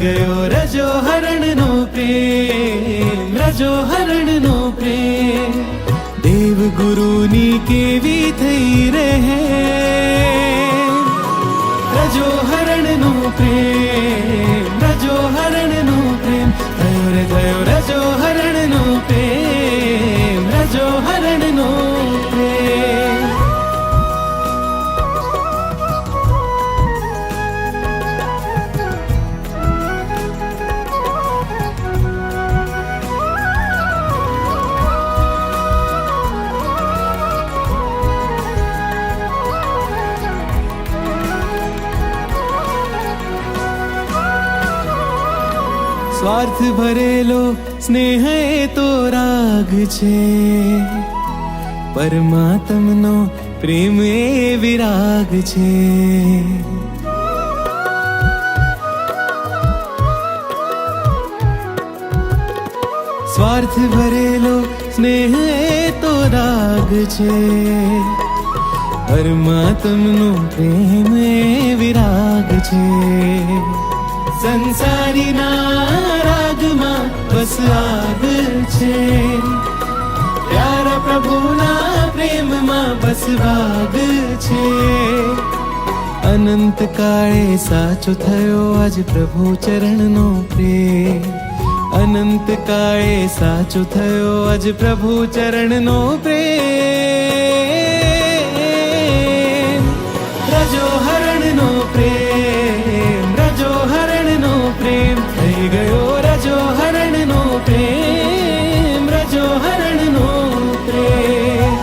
ગયો રજો હરણનો પ્રેમ, રજો હરણનો પ્રેમ. દેવ ગુરુની કેવી થઈ રહે, રજો હરણનો પ્રેમ, રજો હરણનો પ્રેમ. થયો રે થયો રજો હરણનો પ્રેમ, રજો હરણનો પ્રેમ. સ્વાર્થ ભરેલો સ્નેહ એ તો રાગ છે, પરમાત્મનો પ્રેમ એ વિરાગ છે. સ્વાર્થ ભરેલો સ્નેહ એ તો રાગ છે, પરમાત્મનો પ્રેમ એ વિરાગ છે. સંસારીના રાગમાં બસ આગ છે, પ્યારા પ્રભુના પ્રેમમાં બસ વાગ છે. અનંત કાળે સાચો થયો આજ પ્રભુ ચરણનો પ્રેમ, અનંત કાળે સાચો થયો આજ પ્રભુ ચરણનો પ્રેમ. રજો હરણનો પ્રેમ, રજો હરણનો પ્રેમ. થઈ ગયો રજો હરણનો પ્રેમ, રજો હરણનો પ્રેમ.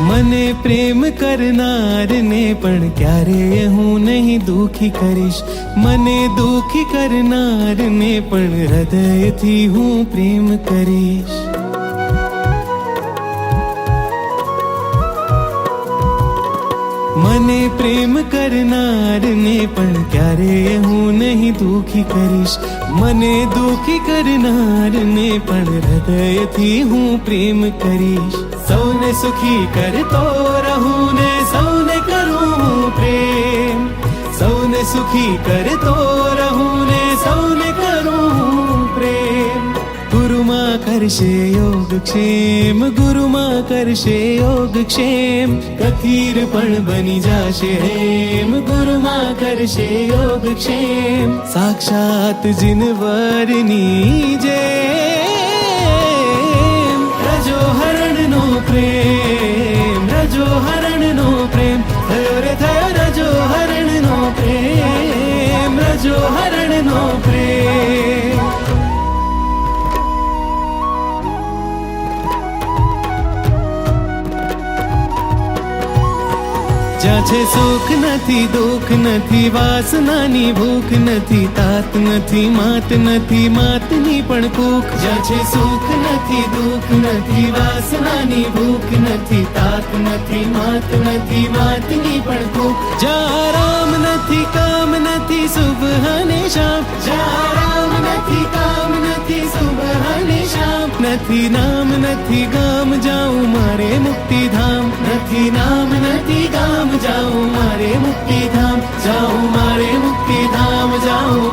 મને પ્રેમ કરનારને પણ ક્યારે હું નહીં દુખી કરીશ, મને દુખી કરનારને પણ હૃદયથી હું પ્રેમ કરીશ. મને પ્રેમ કરનારને પણ ક્યારે હું નહીં દુખી કરીશ, મને દુખી કરનારને પણ હૃદયથી હું પ્રેમ કરીશ. સૌને સુખી કરતો રહું ને સૌને કરું હું પ્રેમ, સૌને સુખી કરતો રહું ને સૌને કરું હું પ્રેમ. ગુરુમાં કરશે યોગક્ષેમ, ગુરુમાં કરશે યોગક્ષેમ. કથિર પણ બની જશે હેમ, ગુરુમાં કરશે યોગક્ષેમ. સાક્ષાત જીનવરની જેમ રજો હરણનો પ્રેમ, રજો હરણનો પ્રેમ. થયો રે થયો રજો હરણનો પ્રેમ, રજો હરણનો પ્રેમ. જ્યાં છે સુખ નથી, દુઃખ નથી, વાસનાની ભૂખ નથી, તાત નથી, માત નથી, માતની પણ કૂખ. જ્યાં છે સુખ નથી, દુઃખ નથી, વાસનાની ભૂખ નથી, તાત નથી, માત નથી, માતની પણ કૂખ. જ્યાં રામ નથી, કામ નથી, સુબહ ને શામ. જ્યાં રામ નથી, કામ નથી, સુબહ ને શામ. નથી નામ નથી ગામ, જાઉં મારે મુક્તિધામ. નથી નામ નથી ગામ, જાઉં મારે મુક્તિધામ. જાઉં મારે મુક્તિધામ, જાઉં